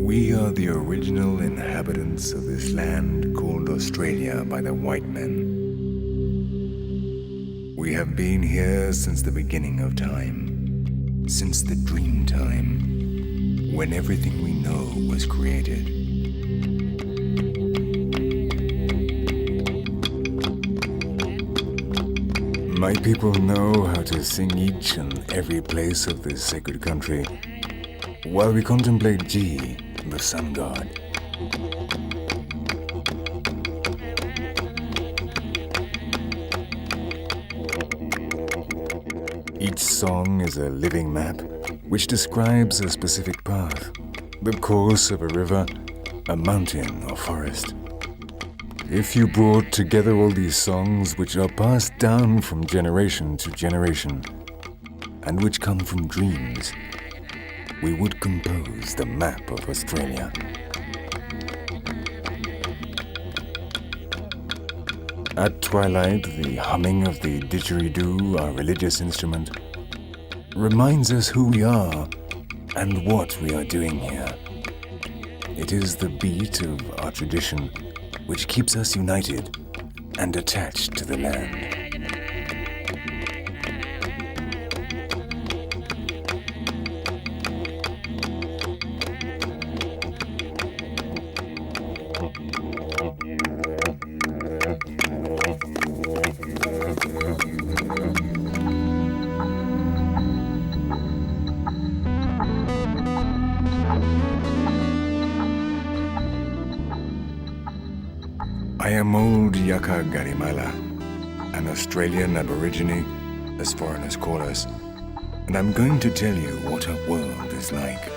We are the original inhabitants of this land called Australia by the white men. We have been here since the beginning of time, since the dream time, when everything we know was created. My people know how to sing each and every place of this sacred country, while we contemplate G, the sun god. Each song is a living map which describes a specific path, the course of a river, a mountain or forest. If you brought together all these songs which are passed down from generation to generation, and which come from dreams, we would compose the map of Australia. At twilight, the humming of the didgeridoo, our religious instrument, reminds us who we are and what we are doing here. It is the beat of our tradition which keeps us united and attached to the land. I am old Yaka Garimala, an Australian Aborigine, as foreigners call us, and I'm going to tell you what our world is like.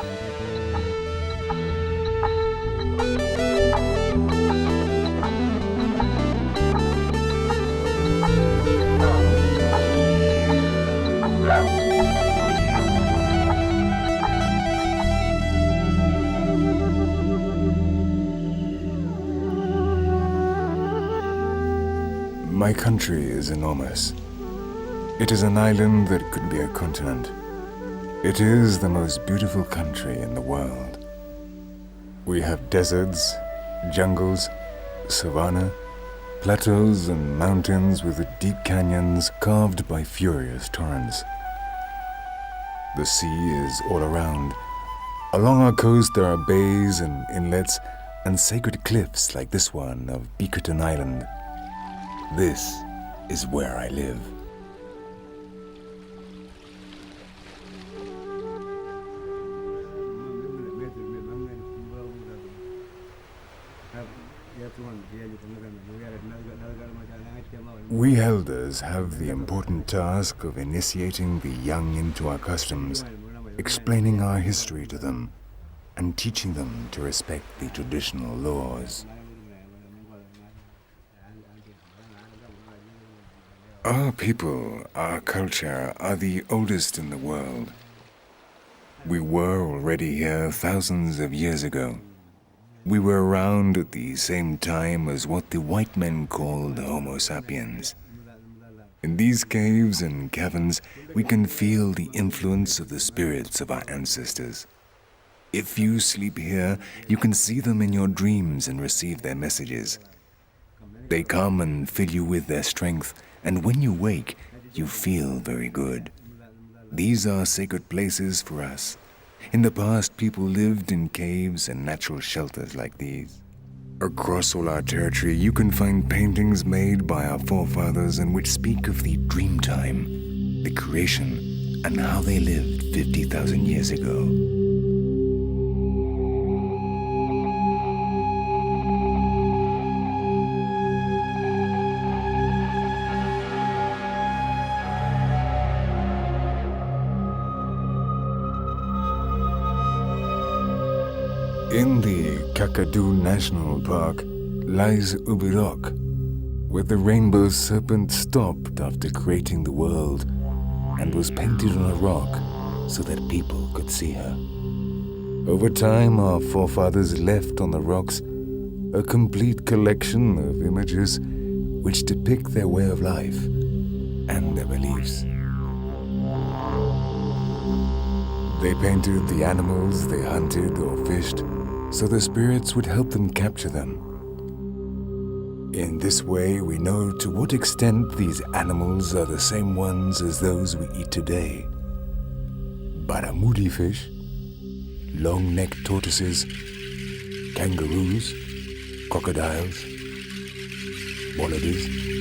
My country is enormous. It is an island that could be a continent. It is the most beautiful country in the world. We have deserts, jungles, savanna, plateaus and mountains with deep canyons carved by furious torrents. The sea is all around. Along our coast there are bays and inlets and sacred cliffs like this one of Bickerton Island. This is where I live. We elders have the important task of initiating the young into our customs, explaining our history to them, and teaching them to respect the traditional laws. Our people, our culture, are the oldest in the world. We were already here thousands of years ago. We were around at the same time as what the white men called Homo sapiens. In these caves and caverns, we can feel the influence of the spirits of our ancestors. If you sleep here, you can see them in your dreams and receive their messages. They come and fill you with their strength, and when you wake, you feel very good. These are sacred places for us. In the past, people lived in caves and natural shelters like these. Across all our territory, you can find paintings made by our forefathers and which speak of the dream time, the creation, and how they lived 50,000 years ago. In the Kakadu National Park lies Ubirok, where the rainbow serpent stopped after creating the world and was painted on a rock so that people could see her. Over time, our forefathers left on the rocks a complete collection of images which depict their way of life and their beliefs. They painted the animals they hunted or fished, so the spirits would help them capture them. In this way, we know to what extent these animals are the same ones as those we eat today. Barramundi fish, long-necked tortoises, kangaroos, crocodiles, wallabies.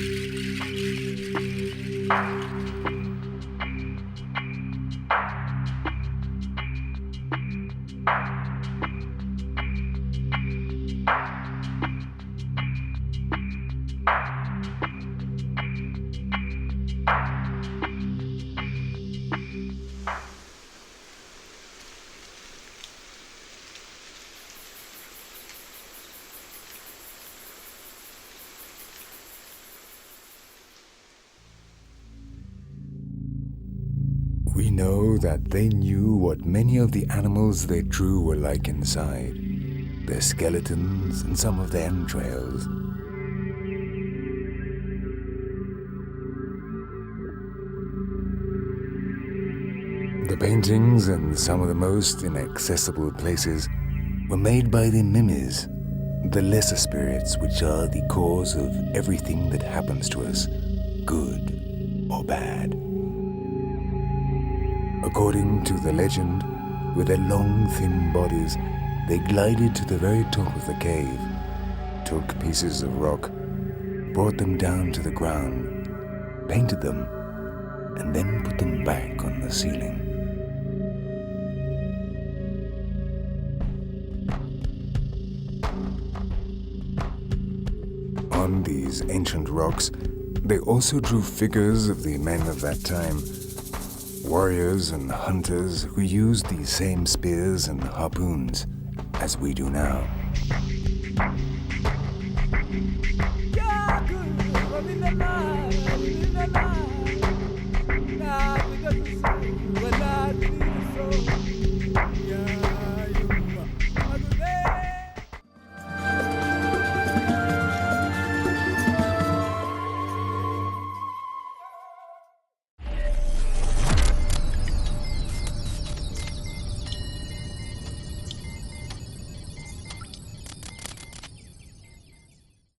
We know that they knew what many of the animals they drew were like inside, their skeletons and some of their entrails. The paintings in some of the most inaccessible places were made by the mimis, the lesser spirits which are the cause of everything that happens to us, good or bad. According to the legend, with their long, thin bodies, they glided to the very top of the cave, took pieces of rock, brought them down to the ground, painted them, and then put them back on the ceiling. On these ancient rocks, they also drew figures of the men of that time, warriors and hunters who used these same spears and harpoons as we do now.